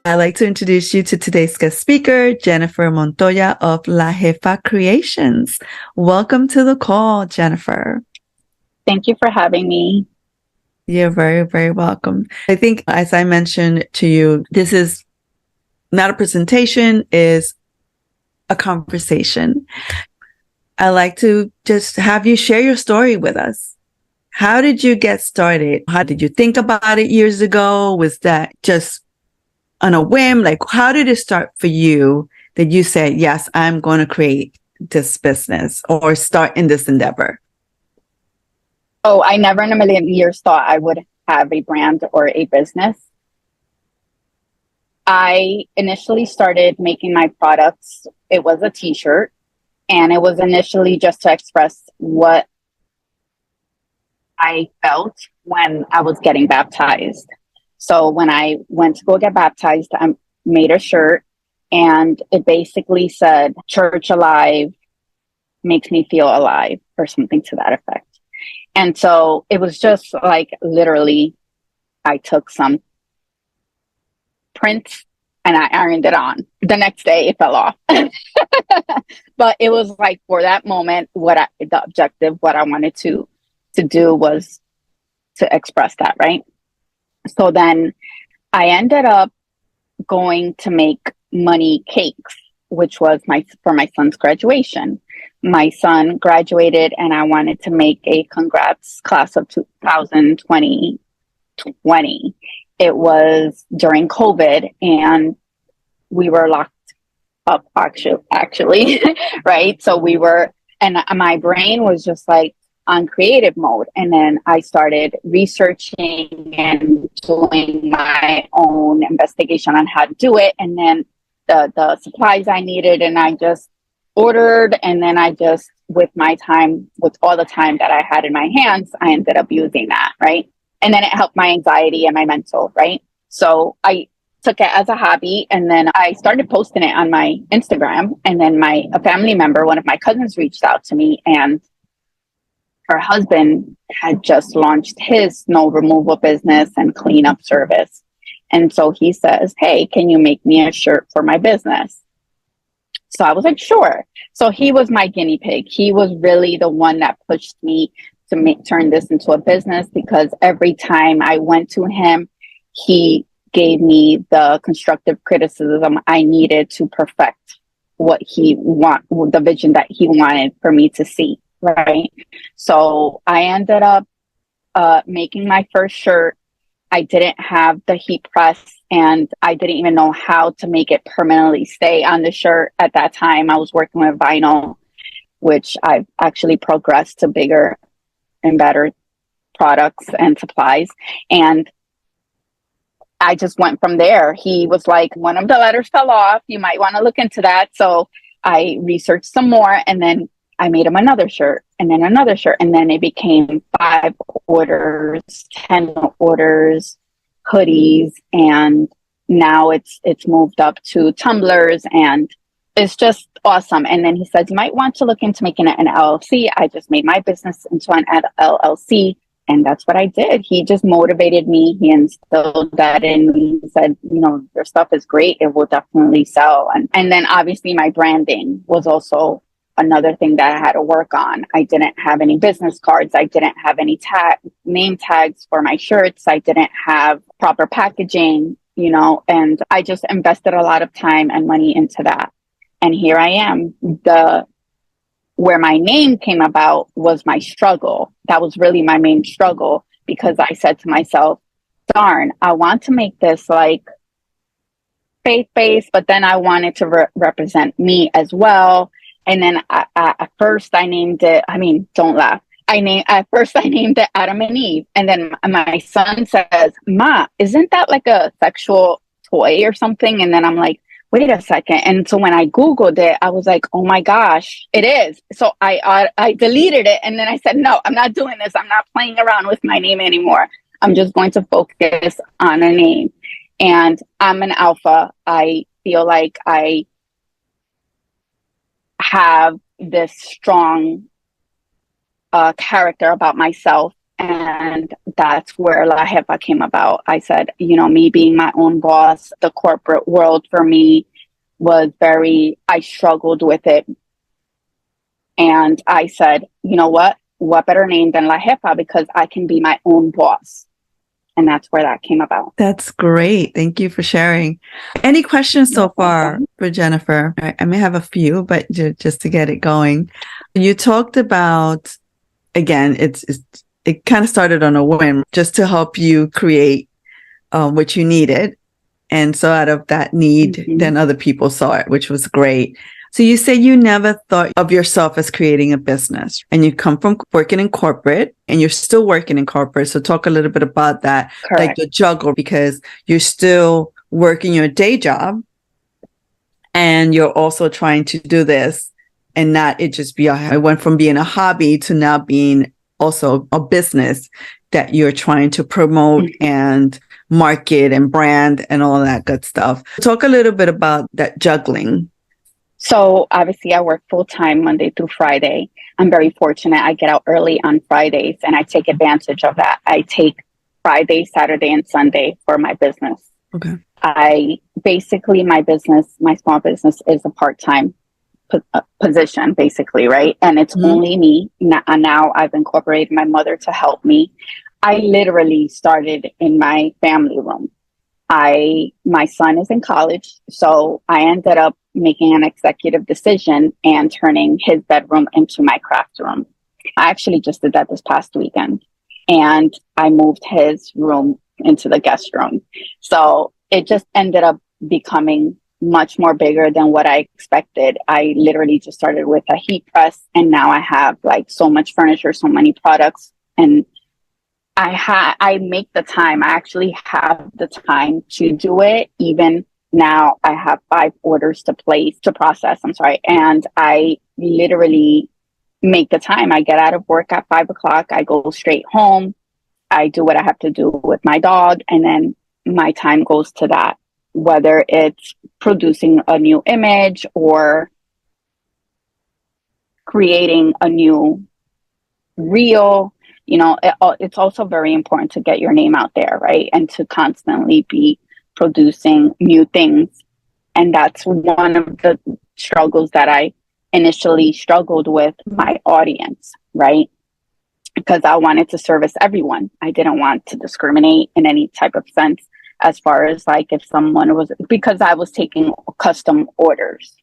I'd like to introduce you to today's guest speaker, Jennifer Montoya of La Jefa Creations. Welcome to the call, Jennifer. Thank you for having me. You're very, very welcome. I think, as I mentioned to you, this is not a presentation, is a conversation. I'd like to just have you share your story with us. How did you get started? How did you think about it years ago? Was that just on a whim? Like, how did it start for you that you said, yes, I'm going to create this business or start in this endeavor? Oh, I never in a million years thought I would have a brand or a business. I initially started making my products. It was a t-shirt, and it was initially just to express what I felt when I was getting baptized. So when I went to go get baptized, I made a shirt, and it basically said, "Church alive makes me feel alive," or something to that effect. And so it was just like literally, I took some prints and I ironed it on. The next day it fell off. But it was like for that moment, the objective, what I wanted to do was to express that, right? So then I ended up going to make money cakes, which was for my son's graduation. My son graduated and I wanted to make a congrats class of 2020. It was during COVID and we were locked up actually, right? So and my brain was just like on creative mode. And then I started researching and doing my own investigation on how to do it. And then the supplies I needed, and I just ordered. And then I just, with all the time that I had in my hands, I ended up using that, right? And then it helped my anxiety and my mental, right? So I took it as a hobby, and then I started posting it on my Instagram. And then a family member, one of my cousins, reached out to me, and her husband had just launched his snow removal business and cleanup service. And so he says, "Hey, can you make me a shirt for my business?" So I was like, sure. So he was my guinea pig. He was really the one that pushed me to turn this into a business, because every time I went to him, he gave me the constructive criticism I needed to perfect the vision that he wanted for me to see, right? So I ended up making my first shirt. I didn't have the heat press, and I didn't even know how to make it permanently stay on the shirt at that time. I was working with vinyl, which I've actually progressed to bigger and better products and supplies. And I just went from there. He was like, "One of the letters fell off. You might want to look into that." So I researched some more, and then I made him another shirt, and then another shirt. And then it became 5 orders, 10 orders, hoodies. And now it's moved up to tumblers, and it's just awesome. And then he said, "You might want to look into making it an LLC." I just made my business into an LLC. And that's what I did. He just motivated me. He instilled that in me. He said, "Your stuff is great. It will definitely sell." And then obviously my branding was also another thing that I had to work on. I didn't have any business cards. I didn't have any name tags for my shirts. I didn't have proper packaging, and I just invested a lot of time and money into that. And here I am. Where my name came about was my struggle. That was really my main struggle, because I said to myself, darn, I want to make this like faith-based, but then I wanted to represent me as well. And then at first I named it, don't laugh. At first I named it Adam and Eve. And then my son says, "Ma, isn't that like a sexual toy or something?" And then I'm like, wait a second. And so when I Googled it, I was like, oh my gosh, it is. So I deleted it. And then I said, no, I'm not doing this. I'm not playing around with my name anymore. I'm just going to focus on a name. And I'm an alpha. I feel like I have this strong character about myself. And that's where La Jefa came about. I said, me being my own boss, the corporate world for me was I struggled with it. And I said, you know what? What better name than La Jefa, because I can be my own boss. And that's where that came about. That's great. Thank you for sharing. Any questions so far for Jennifer? I may have a few, but just to get it going. You talked about, again, it kind of started on a whim just to help you create what you needed. And so out of that need, then other people saw it, which was great. So you say you never thought of yourself as creating a business, and you come from working in corporate, and you're still working in corporate. So talk a little bit about that, Correct. like the juggle, because you're still working your day job and you're also trying to do this, and not it just be it went from being a hobby to now being also a business that you're trying to promote and market and brand and all that good stuff. Talk a little bit about that juggling. So obviously I work full time Monday through Friday. I'm very fortunate. I get out early on Fridays and I take advantage of that. I take Friday, Saturday, and Sunday for my business. Okay. My business, my small business, is a part-time position, basically, right? And it's only me. Now I've incorporated my mother to help me. I literally started in my family room. My son is in college, so I ended up making an executive decision and turning his bedroom into my craft room. I actually just did that this past weekend, and I moved his room into the guest room. So it just ended up becoming much more bigger than what I expected. I literally just started with a heat press, and now I have like so much furniture, so many products, and I make the time. I actually have the time to do it. Even now I have 5 orders to process. And I literally make the time. I get out of work at 5 o'clock. I go straight home. I do what I have to do with my dog. And then my time goes to that, whether it's producing a new image or creating a new reel. It's also very important to get your name out there, right? And to constantly be producing new things. And that's one of the struggles that I initially struggled with, my audience, right? Because I wanted to service everyone. I didn't want to discriminate in any type of sense, as far as like if someone because I was taking custom orders,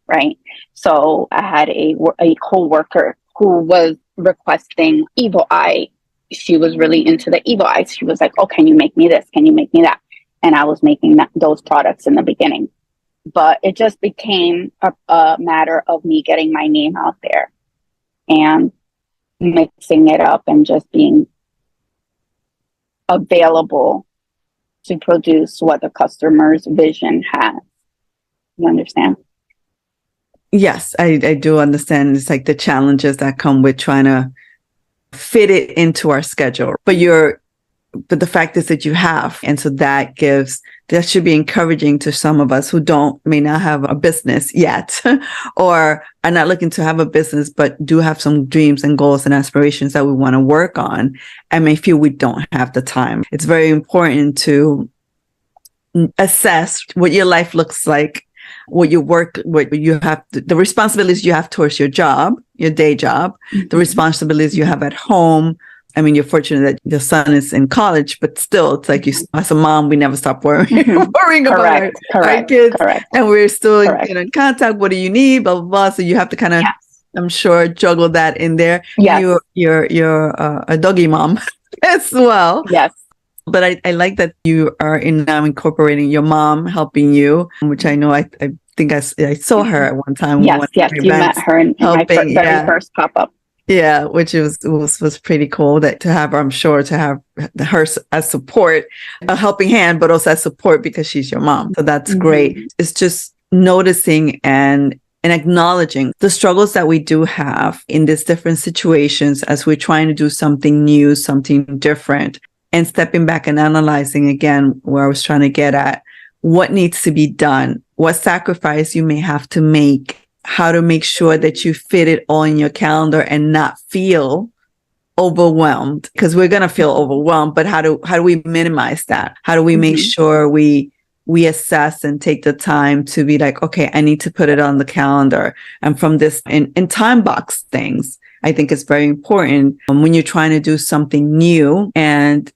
right? So I had a co-worker who was requesting evil eye. She was really into the evil eye. She was like, oh, can you make me this? Can you make me that? And I was making those products in the beginning. But it just became a matter of me getting my name out there and mixing it up and just being available to produce what the customer's vision has. You understand? Yes, I do understand. It's like the challenges that come with trying to fit it into our schedule. But the fact is that you have. And so that should be encouraging to some of us who may not have a business yet or are not looking to have a business, but do have some dreams and goals and aspirations that we want to work on and may feel we don't have the time. It's very important to assess what your life looks like, what you have, the responsibilities you have towards your job, your day job, the responsibilities you have at home. I mean, you're fortunate that your son is in college, but still, it's like as a mom, we never stop worrying about our kids. Correct. And we're still in contact. What do you need? Blah, blah, blah. So you have to kind of, I'm sure, juggle that in there. Yes. You're a doggy mom as well. Yes. But I like that you are now incorporating your mom helping you, which I know I think I saw her at one time. Yes, you met her in my very first pop-up. Yeah, which was pretty cool to have her, I'm sure, to have her as support, a helping hand, but also as support because she's your mom. So that's great. It's just noticing and acknowledging the struggles that we do have in these different situations as we're trying to do something new, something different. And stepping back and analyzing again where I was trying to get at, what needs to be done, what sacrifice you may have to make, how to make sure that you fit it all in your calendar and not feel overwhelmed, because we're going to feel overwhelmed, but how do we minimize that? How do we make sure we assess and take the time to be like, okay, I need to put it on the calendar. And from this in time box things, I think it's very important when you're trying to do something new and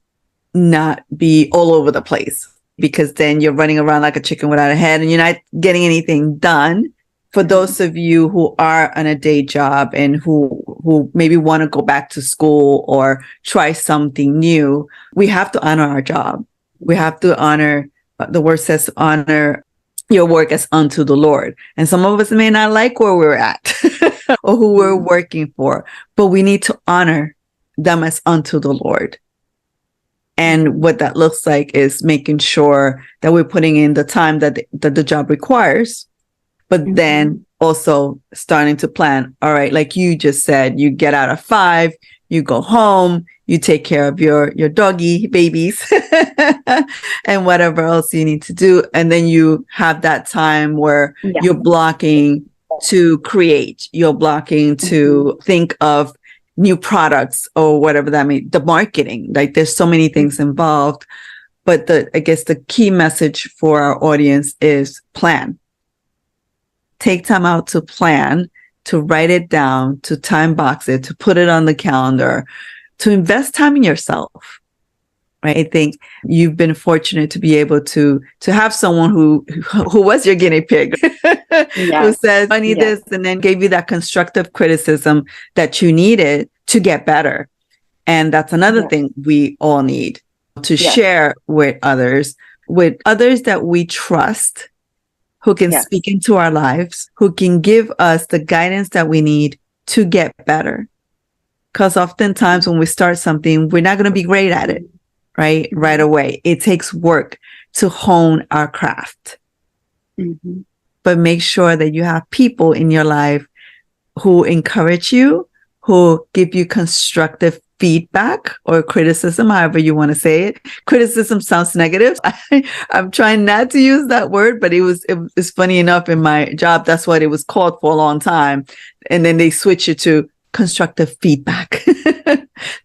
not be all over the place, because then you're running around like a chicken without a head and you're not getting anything done. For those of you who are on a day job and who maybe want to go back to school or try something new, we have to honor our job. We have to honor, the word says, honor your work as unto the Lord. And some of us may not like where we're at or who we're working for, but we need to honor them as unto the Lord. And what that looks like is making sure that we're putting in the time that the job requires, but then also starting to plan. All right, like you just said, you get out at 5, you go home, you take care of your doggy babies and whatever else you need to do. And then you have that time where you're blocking to create, you're blocking to think of new products or whatever that means, the marketing. Like there's so many things involved. But I guess the key message for our audience is plan. Take time out to plan, to write it down, to time box it, to put it on the calendar, to invest time in yourself. Right? I think you've been fortunate to be able to have someone who was your guinea pig, who says, I need this, and then gave you that constructive criticism that you needed to get better. And that's another thing we all need to share with others that we trust, who can speak into our lives, who can give us the guidance that we need to get better. Because oftentimes when we start something, we're not going to be great at it, right away. It takes work to hone our craft. But make sure that you have people in your life who encourage you, who give you constructive feedback or criticism, however you want to say it. Criticism sounds negative. I'm trying not to use that word, but it's funny enough, in my job, that's what it was called for a long time. And then they switch it to constructive feedback.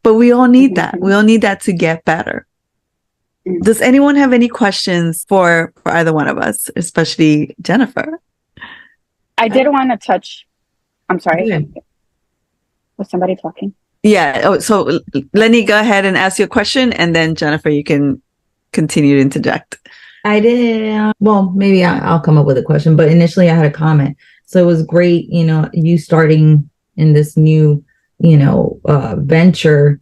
But we all need that. We all need that to get better. Does anyone have any questions for either one of us, especially Jennifer? I did want to touch. I'm sorry. Was somebody talking? Yeah. Oh, so Lenny, go ahead and ask your question, and then Jennifer, you can continue to interject. I did. Well, maybe I'll come up with a question, but initially I had a comment. So it was great, you starting in this new, venture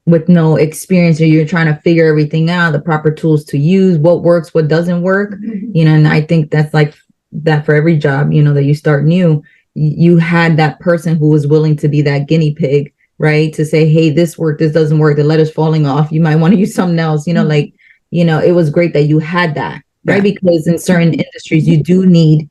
with no experience, or you're trying to figure everything out, the proper tools to use, what works, what doesn't work, and I think that's like that for every job, that you start new. You had that person who was willing to be that guinea pig, right? To say, hey, this worked, this doesn't work, the letter's falling off, you might want to use something else, it was great that you had that, right? Because in certain industries, you do need,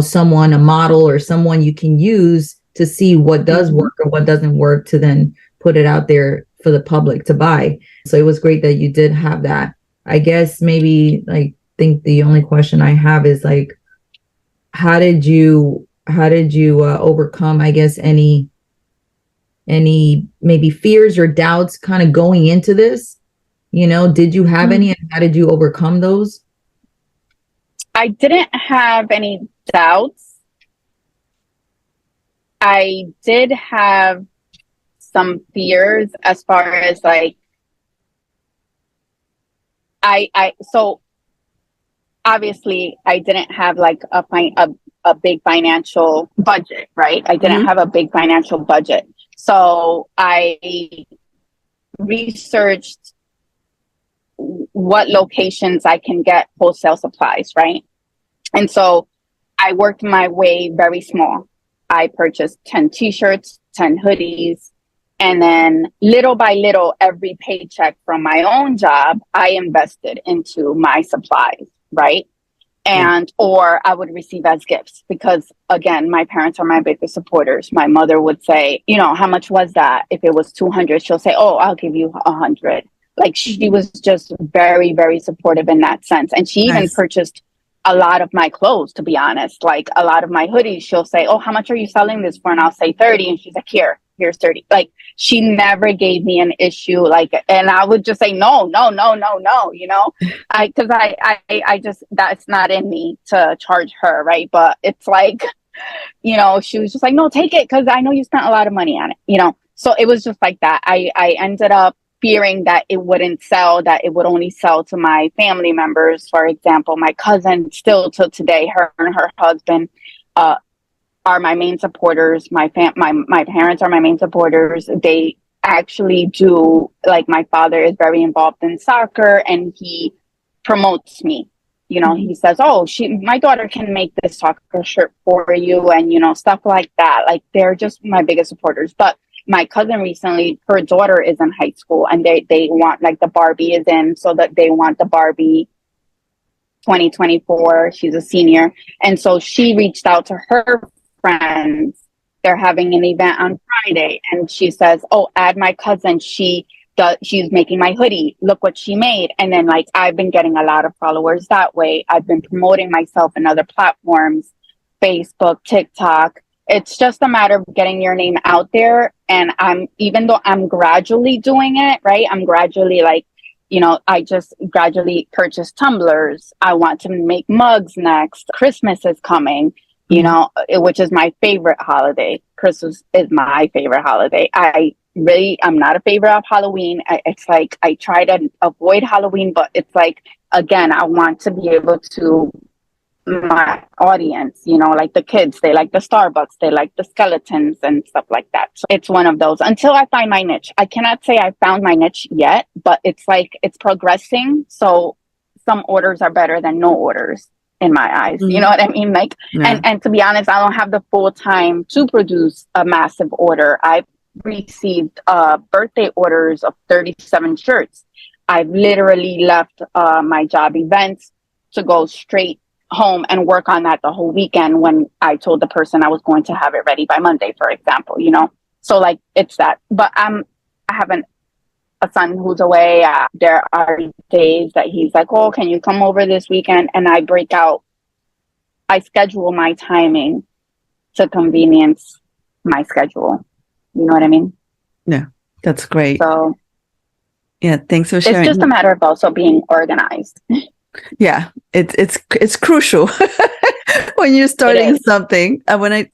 someone, a model or someone you can use to see what does work or what doesn't work, to then put it out there for the public to buy. So it was great that you did have that. I guess maybe think the only question I have is how did you overcome, I guess, any maybe fears or doubts kind of going into this? Did you have any, and how did you overcome those? I didn't have any doubts. I did have some fears as far as so obviously I didn't have a big financial budget, right? I didn't have a big financial budget. So I researched what locations I can get wholesale supplies, right? And so I worked my way very small. I purchased 10 t-shirts, 10 hoodies, and then little by little, every paycheck from my own job, I invested into my supplies, right? And, or I would receive as gifts, because again, my parents are my biggest supporters. My mother would say, how much was that? If it was 200, she'll say, oh, I'll give you 100. She was just very, very supportive in that sense. And she even purchased a lot of my clothes, to be honest. Like a lot of my hoodies, she'll say, "Oh, how much are you selling this for?" And I'll say 30. And she's like, here's 30. Like she never gave me an issue. Like, and I would just say, no, I just, that's not in me to charge her. Right. But it's like, she was just like, no, take it. Cause I know you spent a lot of money on it, so it was just like that. I ended up fearing that it wouldn't sell, that it would only sell to my family members. For example, my cousin, still till today, her and her husband are my main supporters. My parents are my main supporters. They actually do, like, my father is very involved in soccer and he promotes me. He says, "Oh, my daughter can make this soccer shirt for you," and stuff like that. Like, they're just my biggest supporters. But my cousin recently, her daughter is in high school and they want, like, the Barbie is in, so that they want the Barbie 2024. She's a senior. And so she reached out to her friends. They're having an event on Friday. And she says, "Oh, add my cousin. She's making my hoodie. Look what she made." And then, like, I've been getting a lot of followers that way. I've been promoting myself in other platforms, Facebook, TikTok. It's just a matter of getting your name out there. And even though I'm gradually doing it, right? I'm gradually, like, I just gradually purchase tumblers. I want to make mugs next. Christmas is coming, which is my favorite holiday. Christmas is my favorite holiday. I'm not a favorite of Halloween. It's like, I try to avoid Halloween, but it's like, again, I want to be able to, my audience, like the kids, they like the Starbucks, they like the skeletons and stuff like that. So it's one of those until I find my niche. I cannot say I found my niche yet, but it's like, it's progressing. So some orders are better than no orders in my eyes. You know what I mean? Like, Yeah. and to be honest, I don't have the full time to produce a massive order. I've received birthday orders of 37 shirts. I've literally left my job events to go straight home and work on that the whole weekend, when I told the person I was going to have it ready by Monday, for example, so, like, it's that. But I have a son who's away. There are days that he's like, "Oh, can you come over this weekend?" And I schedule my timing to convenience my schedule. You know what I mean? Yeah, that's great. So yeah, thanks for sharing. it's just a matter of also being organized. Yeah, it's crucial when you're starting something.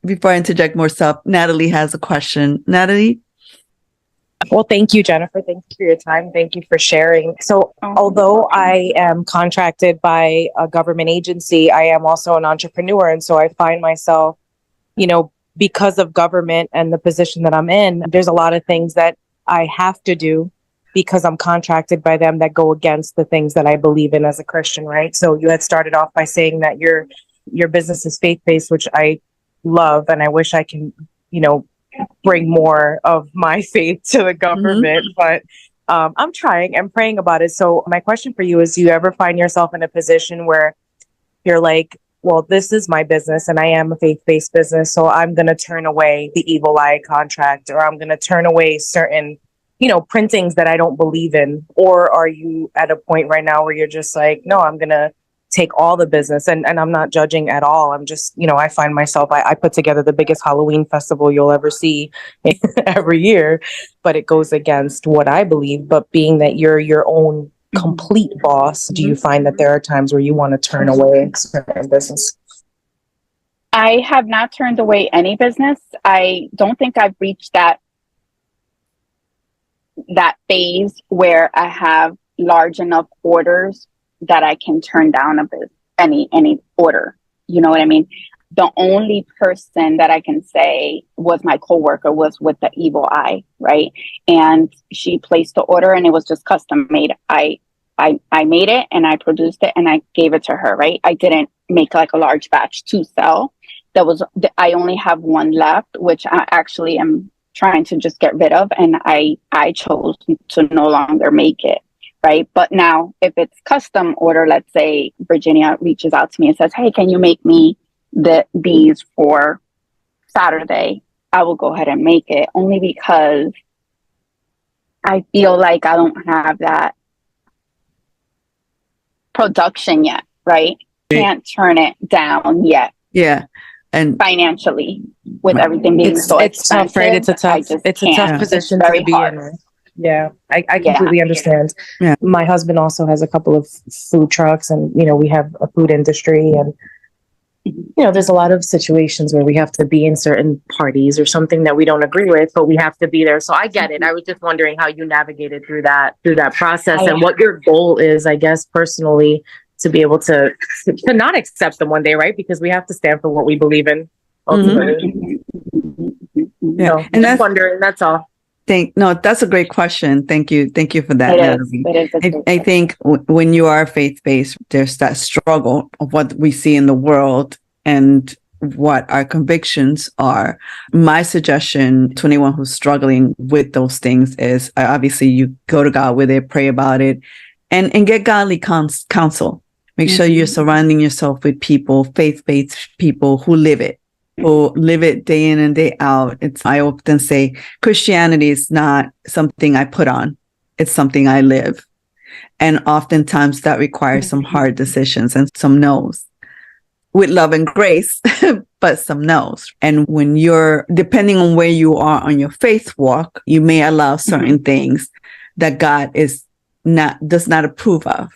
Before I interject more stuff, Natalie has a question. Natalie? Well, thank you, Jennifer. Thank you for your time. Thank you for sharing. So, although I am contracted by a government agency, I am also an entrepreneur. And so I find myself, because of government and the position that I'm in, there's a lot of things that I have to do because I'm contracted by them that go against the things that I believe in as a Christian, right? So you had started off by saying that your business is faith-based, which I love, and I wish I can, bring more of my faith to the government, but I'm trying. I'm praying about it. So my question for you is, do you ever find yourself in a position where you're like, well, this is my business and I am a faith-based business, so I'm going to turn away the evil eye contract, or I'm going to turn away certain printings that I don't believe in? Or are you at a point right now where you're just like, no, I'm going to take all the business? And I'm not judging at all. I'm just, I find myself, I put together the biggest Halloween festival you'll ever see every year, but it goes against what I believe. But being that you're your own complete boss, do you find that there are times where you want to turn away certain business? I have not turned away any business. I don't think I've reached that phase where I have large enough orders that I can turn down any order. You know what I mean? The only person that I can say was my coworker was with the evil eye, right? And she placed the order and it was just custom made. I made it and I produced it and I gave it to her, right? I didn't make like a large batch to sell. I only have one left, which I actually am trying to just get rid of, and I chose to no longer make it, right? But now if it's custom order, let's say Virginia reaches out to me and says, "Hey, can you make me these for Saturday?" I will go ahead and make it, only because I feel like I don't have that production yet, right? can't turn it down yet Yeah. And financially with everything being so it's tough, right? It's a tough, it's a tough position to very be hard. in. Right? Yeah, I Yeah. completely understand. Yeah. My husband also has a couple of food trucks, and we have a food industry, and there's a lot of situations where we have to be in certain parties or something that we don't agree with, but we have to be there. So I get it. I was just wondering how you navigated through that process and what your goal is, I guess, personally, to be able to not accept them one day, right? Because we have to stand for what we believe in ultimately. Yeah. So, And just wondering, that's all. No, that's a great question. Thank you for that, Natalie. It is I think when you are faith-based, there's that struggle of what we see in the world and what our convictions are. My suggestion to anyone who's struggling with those things is obviously you go to God with it, pray about it, and get godly counsel. Make sure you're surrounding yourself with people, faith-based people who live it day in and day out. I often say Christianity is not something I put on. It's something I live. And oftentimes that requires some hard decisions and some no's with love and grace, but some no's. And when depending on where you are on your faith walk, you may allow certain things that God does not approve of.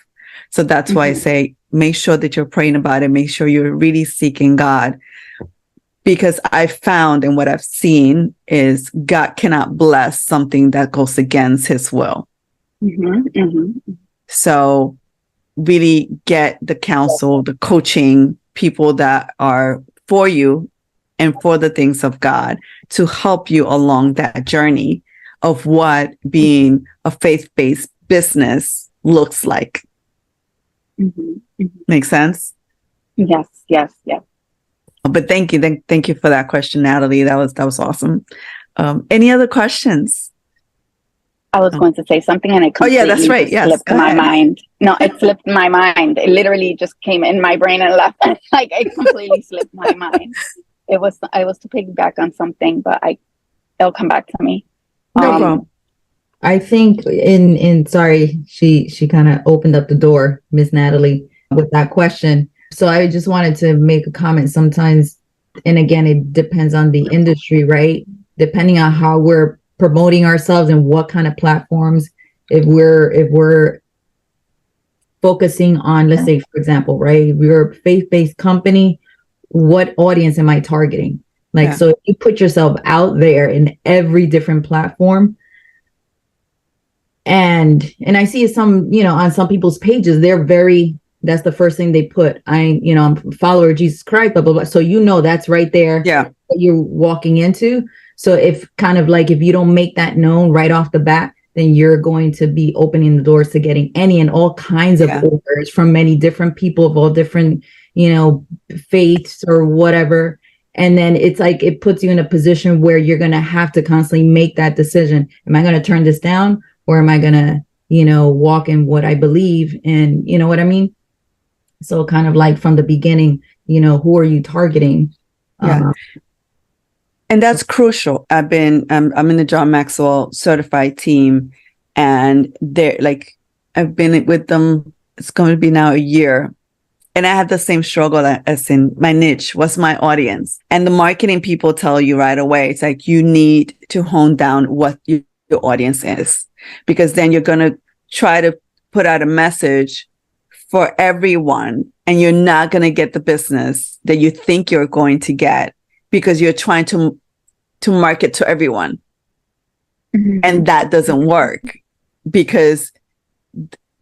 So that's why I say, make sure that you're praying about it. Make sure you're really seeking God. Because I've found and what I've seen is God cannot bless something that goes against his will. So really get the counsel, the coaching, people that are for you and for the things of God to help you along that journey of what being a faith-based business looks like. Make sense? Yes. But thank you for that question, Natalie. That was awesome. Any other questions? I was going to say something and it completely that's right. Yes, slipped my mind. No, it slipped my mind. It literally just came in my brain and left. Like it completely slipped my mind. I was to piggyback on something, but it'll come back to me. No problem. I think sorry, she kind of opened up the door, Miss Natalie, with that question. So I just wanted to make a comment sometimes, and again, it depends on the industry, right? Depending on how we're promoting ourselves and what kind of platforms, if we're focusing on, let's say, for example, right? We're a faith-based company. What audience am I targeting? So if you put yourself out there in every different platform, and I see some, on some people's pages, that's the first thing they put. I'm a follower of Jesus Christ, blah, blah, blah. So, that's right there. Yeah. What you're walking into. So if you don't make that known right off the bat, then you're going to be opening the doors to getting any and all kinds of orders from many different people of all different, faiths or whatever. And then it's like, it puts you in a position where you're going to have to constantly make that decision. Am I going to turn this down, or am I going to, walk in what I believe? And you know what I mean? So kind of like from the beginning, who are you targeting? Yeah. And that's crucial. I'm in the John Maxwell certified team, and I've been with them. It's going to be now a year. And I had the same struggle as in my niche. What's my audience? And the marketing people tell you right away, it's like, you need to hone down what your audience is, because then you're going to try to put out a message for everyone, and you're not going to get the business that you think you're going to get because you're trying to market to everyone. And that doesn't work, because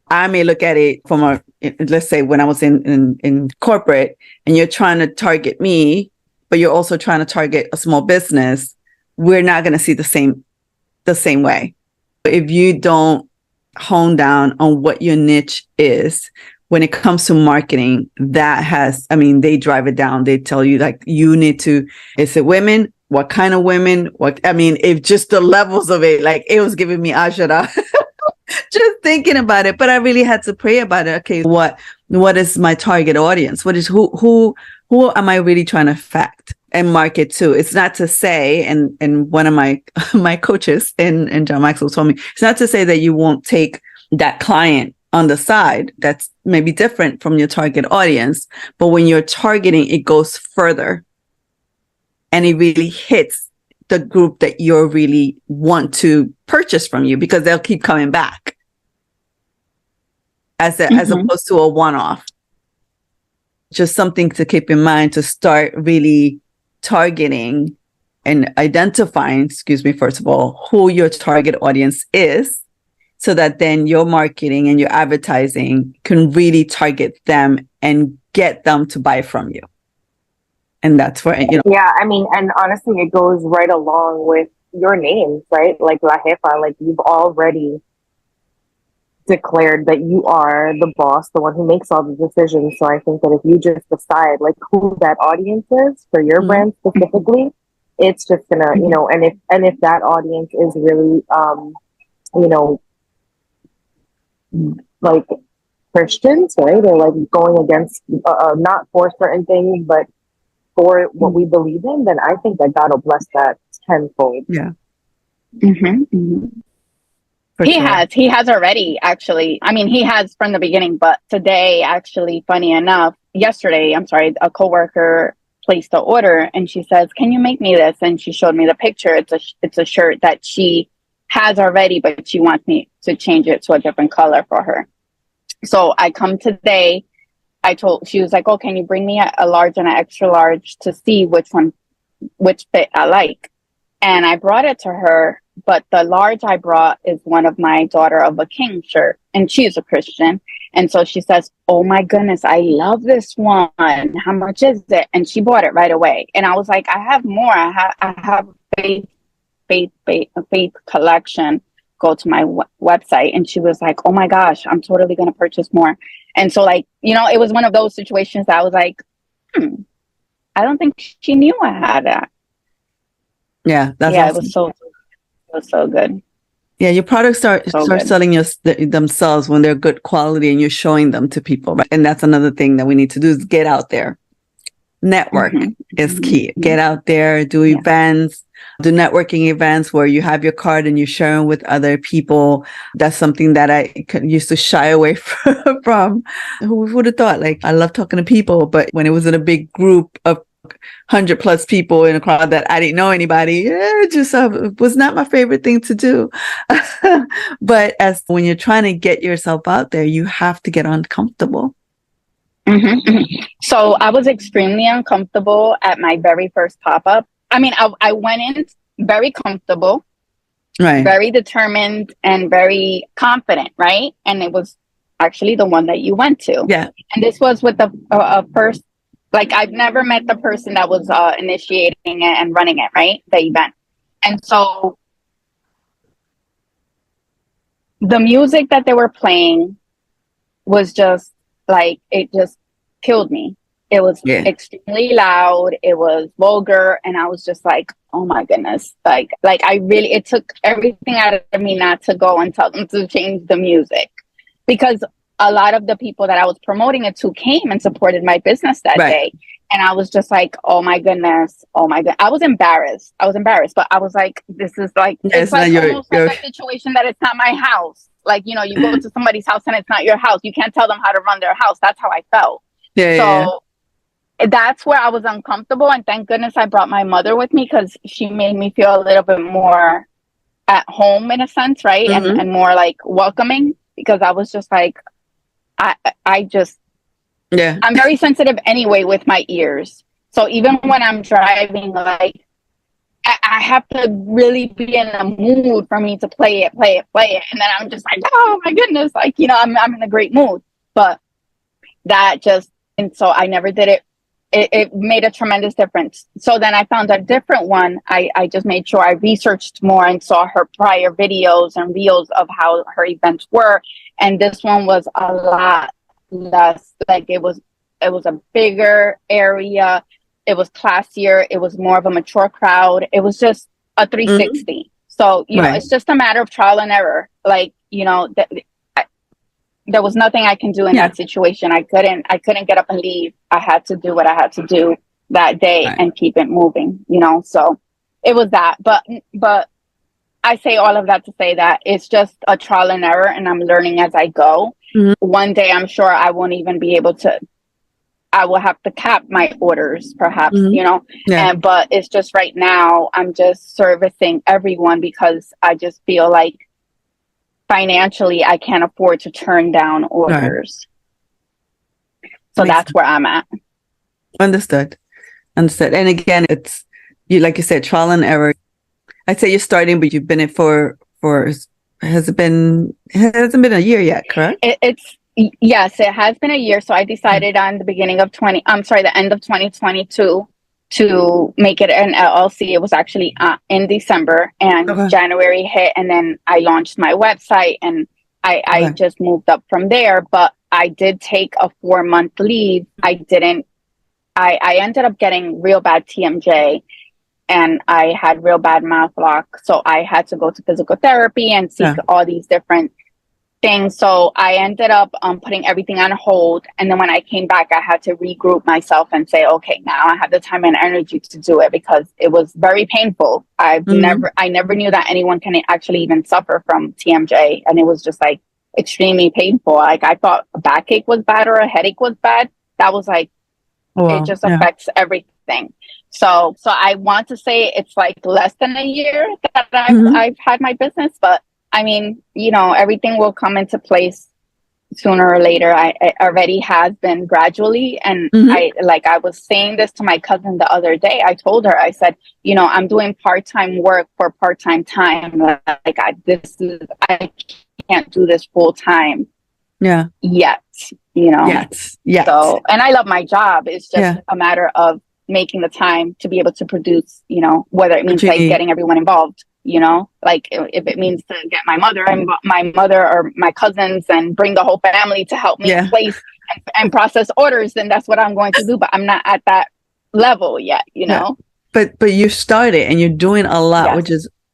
I may look at it from let's say when I was in corporate, and you're trying to target me, but you're also trying to target a small business. We're not going to see the same way. If you don't hone down on what your niche is, when it comes to marketing, they drive it down. They tell you, like, you need to, is it women? What kind of women? If just the levels of it, like, it was giving me ashara just thinking about it. But I really had to pray about it. Okay, what is my target audience? What is who am I really trying to affect and market to? It's not to say, and one of my coaches in John Maxwell told me, it's not to say that you won't take that client on the side that's maybe different from your target audience. But when you're targeting, it goes further and it really hits the group that you really want to purchase from you, because they'll keep coming back as opposed to a one-off. Just something to keep in mind, to start really targeting and identifying, first of all, who your target audience is, so that then your marketing and your advertising can really target them and get them to buy from you. And that's where, Yeah, I mean, and honestly, it goes right along with your names, right? Like La Jefa, like you've already declared that you are the boss, the one who makes all the decisions. So I think that if you just decide like who that audience is for your brand specifically, it's just gonna, and if that audience is really, like Christians, right? Or like going against, not for certain things, but for what we believe in, then I think that God will bless that tenfold. Yeah. He has already, actually. I mean, he has from the beginning, but today, actually, funny enough, a coworker placed the order and she says, "Can you make me this?" And she showed me the picture. It's a shirt that she has already, but she wants me to change it to a different color for her. So I come today. She was like, "Oh, can you bring me a large and an extra large to see which fit I like?" And I brought it to her, but the large I brought is one of my Daughter of a King shirt, and she's a Christian. And so she says, "Oh my goodness, I love this one. How much is it?" And she bought it right away. And I was like, "I have more. I have a faith collection. Go to my website." And she was like, "Oh my gosh, I'm totally going to purchase more." And so, like, it was one of those situations that I was like, I don't think she knew I had that. Yeah, that's awesome. It was so good. Yeah, your products start selling themselves when they're good quality and you're showing them to people, right? And that's another thing that we need to do, is get out there. Network is key. Get out there, do events, do networking events where you have your card and you're sharing with other people. That's something that I used to shy away from. Who would have thought? Like, I love talking to people, but when it was in a big group of 100+ people in a crowd that I didn't know anybody, it just was not my favorite thing to do. But when you're trying to get yourself out there, you have to get uncomfortable. So I was extremely uncomfortable at my very first pop-up. I mean, I went in very comfortable, right, very determined, and very confident, right? And it was actually the one that you went to. Yeah. And this was with the first, like, I've never met the person that was initiating it and running it, right? The event. And so the music that they were playing was just like, it just killed me. It was extremely loud. It was vulgar. And I was just like, oh my goodness. Like it took everything out of me not to go and tell them to change the music, because a lot of the people that I was promoting it to came and supported my business that day. And I was just like, oh my goodness. Oh my God. I was embarrassed, but I was like, this is like, it's like almost like a situation that it's not my house. Like, you go to somebody's house and it's not your house. You can't tell them how to run their house. That's how I felt. That's where I was uncomfortable. And thank goodness I brought my mother with me, because she made me feel a little bit more at home in a sense, right? And more like welcoming, because I was just like, I'm very sensitive anyway with my ears. So even when I'm driving, like, I have to really be in a mood for me to play it. And then I'm just like, oh my goodness, like, I'm in a great mood. But that just, and so I never did it. It made a tremendous difference. So then I found a different one. I just made sure I researched more and saw her prior videos and reels of how her events were. And this one was a lot less, like, it was a bigger area. It was classier. It was more of a mature crowd. It was just a 360. So, it's just a matter of trial and error. Like, there was nothing I can do in that situation. I couldn't get up and leave. I had to do what I had to do that day and keep it moving, so it was that. But I say all of that to say that it's just a trial and error, and I'm learning as I go. Mhm. one day I'm sure I won't even be able to, I will have to cap my orders perhaps, Mhm. Yeah. but it's just right now I'm just servicing everyone because I just feel like financially I can't afford to turn down orders. So Makes that's where I'm at. Understood. Understood. And again, it's you, like you said, trial and error. I'd say you're starting, but you've been in for hasn't been a year yet, correct? Yes, it has been a year. So I decided on the the end of 2022 to make it an LLC. It was actually in December, and Okay. January hit, and then I launched my website, and I Okay. just moved up from there. But I did take a 4-month leave. I ended up getting real bad TMJ, and I had real bad mouth lock. So I had to go to physical therapy and seek all these different things. So I ended up putting everything on hold. And then when I came back, I had to regroup myself and say, okay, now I have the time and energy to do it, because it was very painful. I never knew that anyone can actually even suffer from TMJ. And it was just like extremely painful. Like I thought a backache was bad or a headache was bad. That was like, it just affects everything. So I want to say it's like less than a year that I've had my business, but I mean, everything will come into place sooner or later. It already has been gradually. And I was saying this to my cousin the other day. I told her, I said, I'm doing part-time work for part-time time. Like I can't do this full time. Yeah. Yet. Yes. So, and I love my job. It's just a matter of making the time to be able to produce, whether it means like getting everyone involved, like if it means to get my mother or my cousins and bring the whole family to help me place and process orders, then that's what I'm going to do. But I'm not at that level yet, But you started and you're doing a lot, which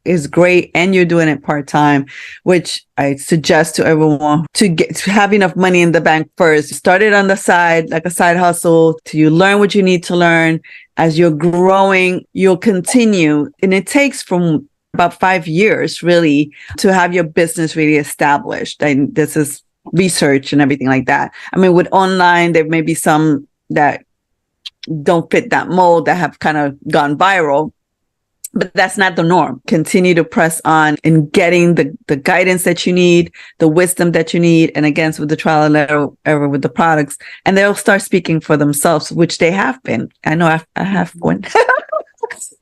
is great, and you're doing it part-time, which I suggest to everyone to have enough money in the bank first. Start it on the side, like a side hustle, till you learn what you need to learn. As you're growing, you'll continue. And it takes from about 5 years really to have your business really established. And this is research and everything like that. I mean, with online, there may be some that don't fit that mold that have kind of gone viral. But that's not the norm. Continue to press on in getting the guidance that you need, the wisdom that you need. And again, with the trial and error with the products, and they'll start speaking for themselves, which they have been. I know I have one.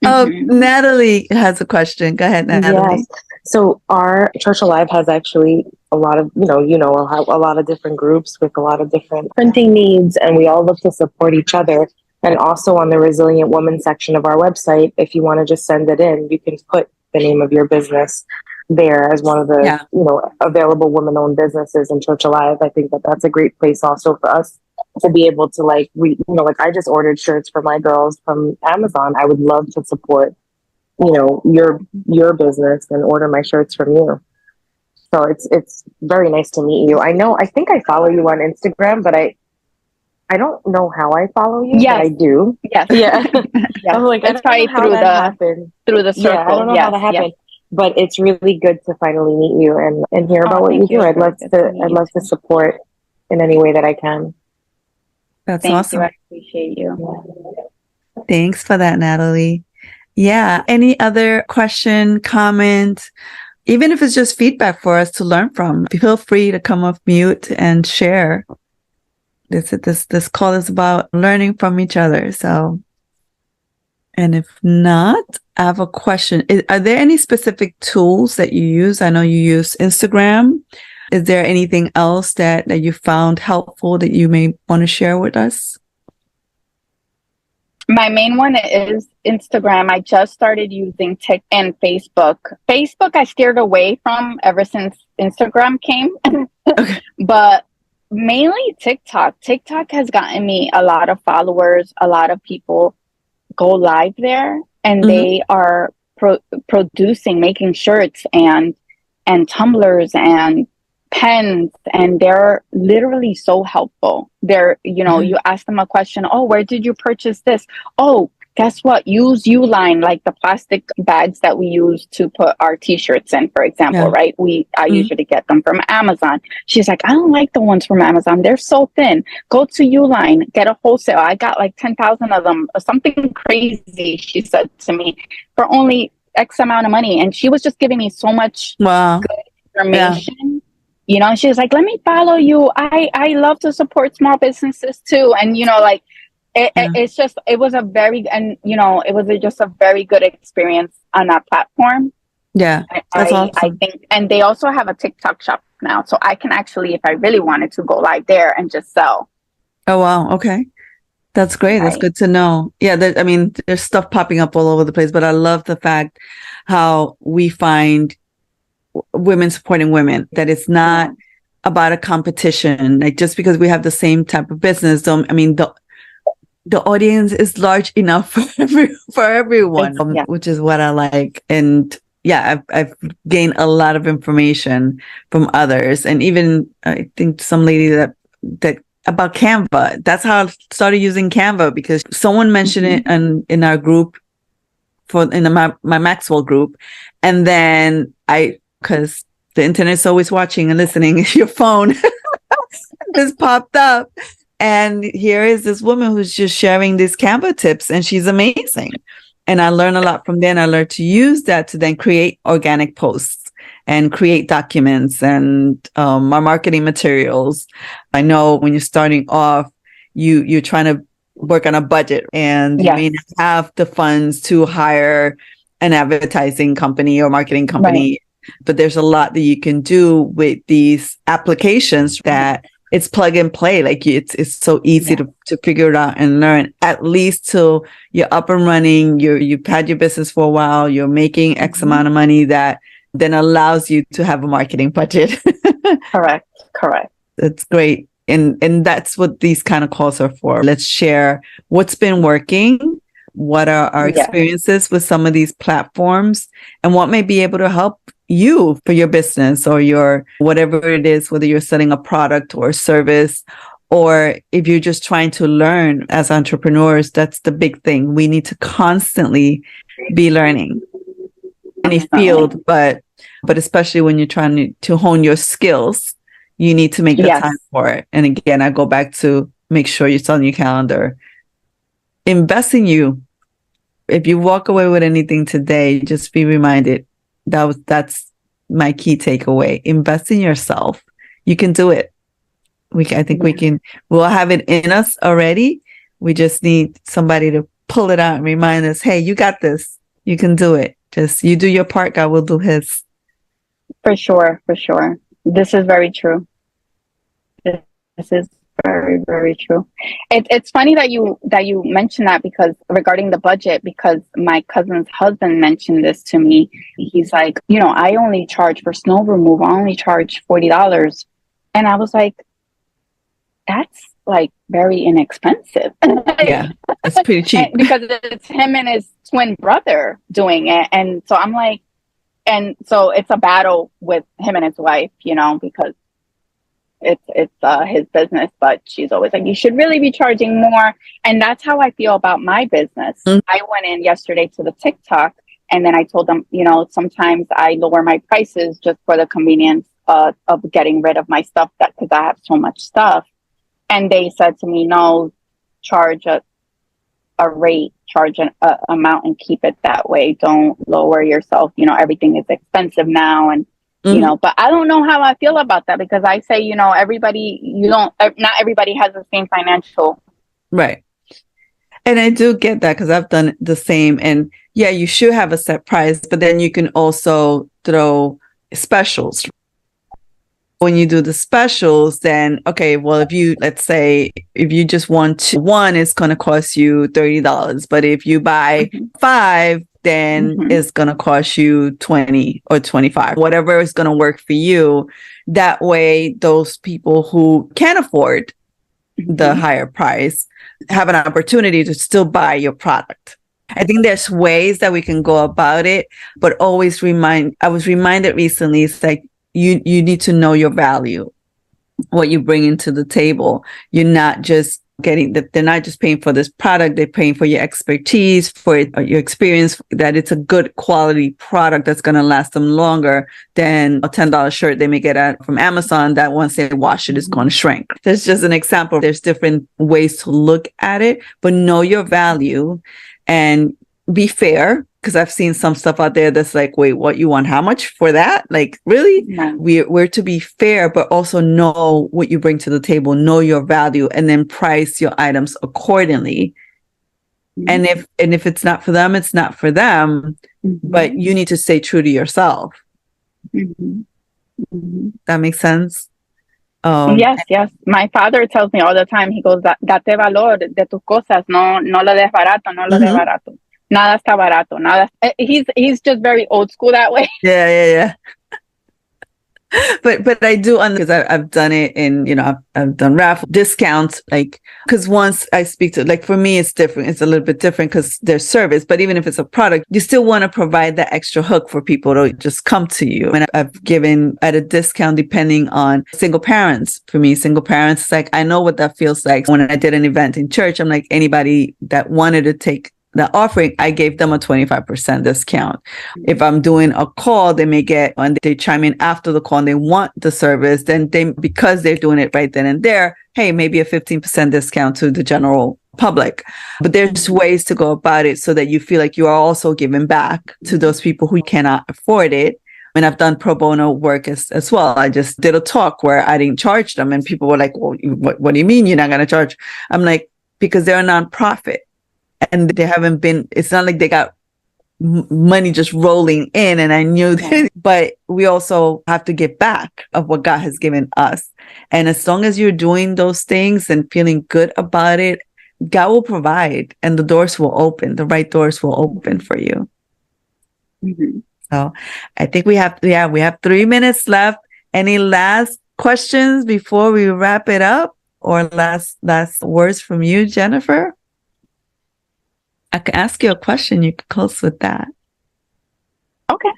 Natalie has a question. Go ahead, Natalie. Yes. So our Church Alive has actually a lot of, a lot of different groups with a lot of different printing needs, and we all look to support each other. And also on the Resilient Woman section of our website, if you want to just send it in, you can put the name of your business there as one of the, available women-owned businesses in Church Alive. I think that's a great place also for us to be able to like I just ordered shirts for my girls from Amazon. I would love to support, your business and order my shirts from you. So it's very nice to meet you. I think I follow you on Instagram, but I don't know how I follow you, but I do. Yes. Yeah. I'm like, it's probably through the circle. Yeah, I don't know how that happened. But it's really good to finally meet you and hear about what you do. I'd love to support in any way that I can. That's Thank awesome. you. I appreciate you. Thanks for that, Natalie. Yeah. Any other question, comment, even if it's just feedback for us to learn from, feel free to come off mute and share. This call is about learning from each other. So, and if not, I have a question. Are there any specific tools that you use? I know you use Instagram. Is there anything else that you found helpful that you may want to share with us? My main one is Instagram. I just started using TikTok and Facebook. Facebook I steered away from ever since Instagram came. Okay. But mainly TikTok. TikTok has gotten me a lot of followers. A lot of people go live there, and they are making shirts and tumblers and pens, and they're literally so helpful. They're, you ask them a question. Oh, where did you purchase this? Oh, guess what? Use Uline, like the plastic bags that we use to put our t-shirts in, for example, Yeah. right? I usually get them from Amazon. She's like, I don't like the ones from Amazon. They're so thin. Go to Uline, get a wholesale. I got like 10,000 of them, or something crazy, she said to me, for only X amount of money. And she was just giving me so much Wow. good information. You know, she was like, let me follow you. I love to support small businesses too. And, you know, like, it's just, it was a very, and you know, it was just a very good experience on that platform. Yeah, that's awesome. I think, and they also have a TikTok shop now, so I can actually, if I really wanted to, go live there and just sell. Oh, wow. Okay. That's great. That's good to know. Yeah. I mean, there's stuff popping up all over the place, but I love the fact how we find women supporting women, that it's not about a competition. Like, just because we have the same type of business, the audience is large enough for everyone, which is what I like. And yeah, I've gained a lot of information from others, and even I think some lady that about Canva. That's how I started using Canva, because someone mentioned it in our group, my Maxwell group, and then because the internet's always watching and listening, your phone just popped up. And here is this woman who's just sharing these Canva tips, and she's amazing. And I learned a lot from there. And I learned to use that to then create organic posts and create documents and my marketing materials. I know when you're starting off, you're trying to work on a budget, and you may not have the funds to hire an advertising company or marketing company. Right. But there's a lot that you can do with these applications that it's plug and play. Like, it's so easy to figure it out and learn, at least till you're up and running. You've had your business for a while. You're making X amount of money that then allows you to have a marketing budget. Correct. That's great. And that's what these kind of calls are for. Let's share what's been working, what are our experiences with some of these platforms, and what may be able to help you for your business or your whatever it is, whether you're selling a product or a service, or if you're just trying to learn. As entrepreneurs, that's the big thing. We need to constantly be learning any field, but especially when you're trying to hone your skills, you need to make the time for it. And again, I go back to make sure it's on your calendar. Invest in you. If you walk away with anything today, just be reminded that's my key takeaway. Invest in yourself. You can do it. I think we'll have it in us already. We just need somebody to pull it out and remind us, hey, you got this. You can do it. Just you do your part, God will do his. For sure. This is very true. This is very, very true. It's funny that you mentioned that, because regarding the budget, because my cousin's husband mentioned this to me. He's like, you know, I only charge for snow removal. I only charge $40. And I was like, that's like very inexpensive. Yeah, that's pretty cheap. Because it's him and his twin brother doing it. And so I'm like, and so it's a battle with him and his wife, you know, because it's his business, but she's always like, you should really be charging more. And that's how I feel about my business. I went in yesterday to the TikTok, and then I told them, you know, sometimes I lower my prices just for the convenience of getting rid of my stuff, because I have so much stuff. And they said to me, no, charge a rate, charge an amount, and keep it that way. Don't lower yourself. You know, everything is expensive now. And, you know, but I don't know how I feel about that, because I say, you know, not everybody has the same financial. Right. And I do get that, because I've done the same. And yeah, you should have a set price, but then you can also throw specials. When you do the specials, then, okay, well, let's say if you just want one, it's going to cost you $30. But if you buy 5, then it's going to cost you 20 or 25, whatever is going to work for you. That way, those people who can't afford the higher price have an opportunity to still buy your product. I think there's ways that we can go about it, but always I was reminded recently, it's like, you need to know your value, what you bring into the table. You're not just getting that they're not just paying for this product, they're paying for your expertise, for your experience, that it's a good quality product that's going to last them longer than a $10 shirt they may get from Amazon that once they wash it is going to shrink. That's just an example. There's different ways to look at it, but know your value and be fair. Because I've seen some stuff out there that's like, wait, what, you want how much for that? Like, really? No. We're to be fair, but also know what you bring to the table, know your value, and then price your items accordingly. And if it's not for them, it's not for them. But you need to stay true to yourself. That makes sense? Yes. My father tells me all the time, he goes, date valor de tus cosas, no lo des barato, no lo des barato. Nada está barato. Nada. He's just very old school that way. Yeah. But I do because I've done it in, I've done raffle discounts, like, because once I speak to, like, for me, it's different. It's a little bit different because there's service, but even if it's a product, you still want to provide that extra hook for people to just come to you. And I've given at a discount depending on single parents. For me, single parents, like, I know what that feels like. When I did an event in church, I'm like, anybody that wanted to take the offering, I gave them a 25% discount. If I'm doing a call, they may get, and they chime in after the call and they want the service, then because they're doing it right then and there, hey, maybe a 15% discount to the general public. But there's ways to go about it so that you feel like you are also giving back to those people who cannot afford it. And I've done pro bono work as well. I just did a talk where I didn't charge them, and people were like, well, what do you mean you're not going to charge? I'm like, because they're a nonprofit. And they haven't been, it's not like they got money just rolling in, and I knew that, but we also have to get back of what God has given us. And as long as you're doing those things and feeling good about it, God will provide and the doors will open, the right doors will open for you. So I think we have 3 minutes left. Any last questions before we wrap it up, or last words from you, Jennifer? I can ask you a question. You can close with that. Okay.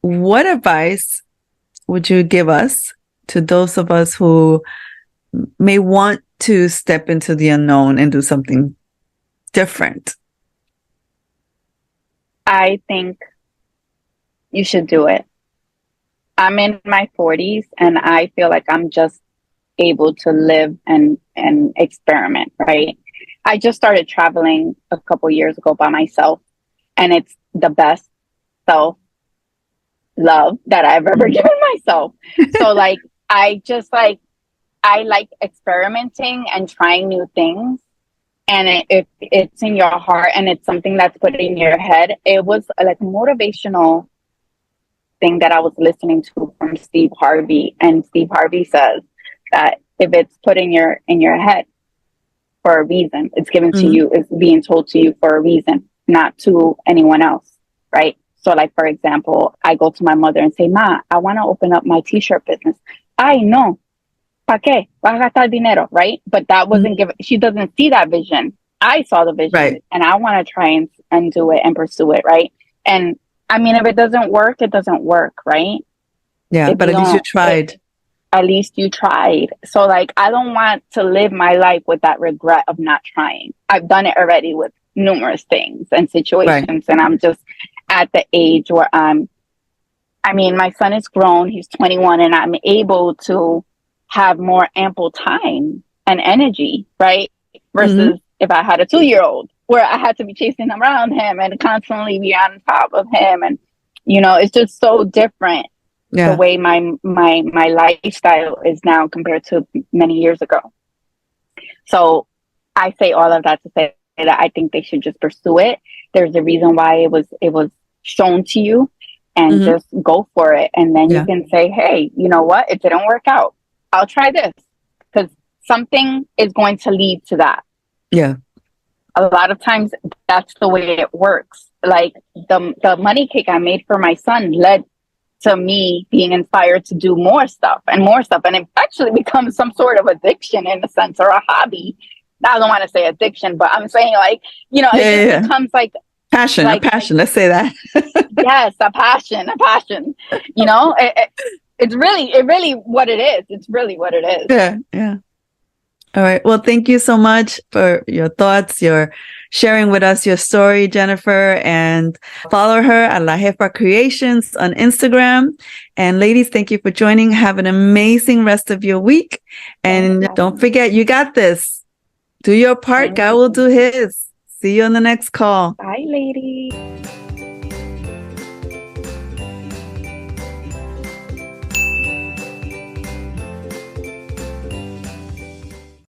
What advice would you give us to those of us who may want to step into the unknown and do something different? I think you should do it. I'm in my 40s and I feel like I'm just able to live and experiment, right? I just started traveling a couple years ago by myself, and it's the best self-love that I've ever given myself. So like, I like experimenting and trying new things. And if it's in your heart and it's something that's put in your head, it was like a motivational thing that I was listening to from Steve Harvey. And Steve Harvey says that if it's put in your head, for a reason, it's given to you, it's being told to you for a reason, not to anyone else, right? So like, for example, I go to my mother and say, Ma, I want to open up my t-shirt business. Ay, no. ¿Pa qué? ¿Vas a gastar dinero? Right? But that wasn't given. She doesn't see that vision. I saw the vision, right, and I want to try and do it and pursue it, right? And I mean, if it doesn't work, it doesn't work, right? Yeah, but at least you tried. At least you tried. So like, I don't want to live my life with that regret of not trying. I've done it already with numerous things and situations. Right. And I'm just at the age where my son is grown, he's 21, and I'm able to have more ample time and energy, right? Versus if I had a 2-year-old where I had to be chasing around him and constantly be on top of him. And, it's just so different. Yeah. The way my lifestyle is now compared to many years ago. So I say all of that to say that I think they should just pursue it. There's a reason why it was shown to you, and just go for it. And then you can say, hey, you know what? It didn't work out. I'll try this, because something is going to lead to that. Yeah. A lot of times that's the way it works. Like the money cake I made for my son led to me being inspired to do more stuff. And it actually becomes some sort of addiction in a sense, or a hobby. I don't want to say addiction, but I'm saying like, it becomes like passion, a passion. Let's say that. Yes, a passion. It's really what it is. It's really what it is. Yeah. All right. Well, thank you so much for your thoughts, your sharing with us your story, Jennifer, and follow her at La Jefa Creations on Instagram. And ladies, thank you for joining. Have an amazing rest of your week. And don't forget, you got this. Do your part. God will do his. See you on the next call. Bye, ladies.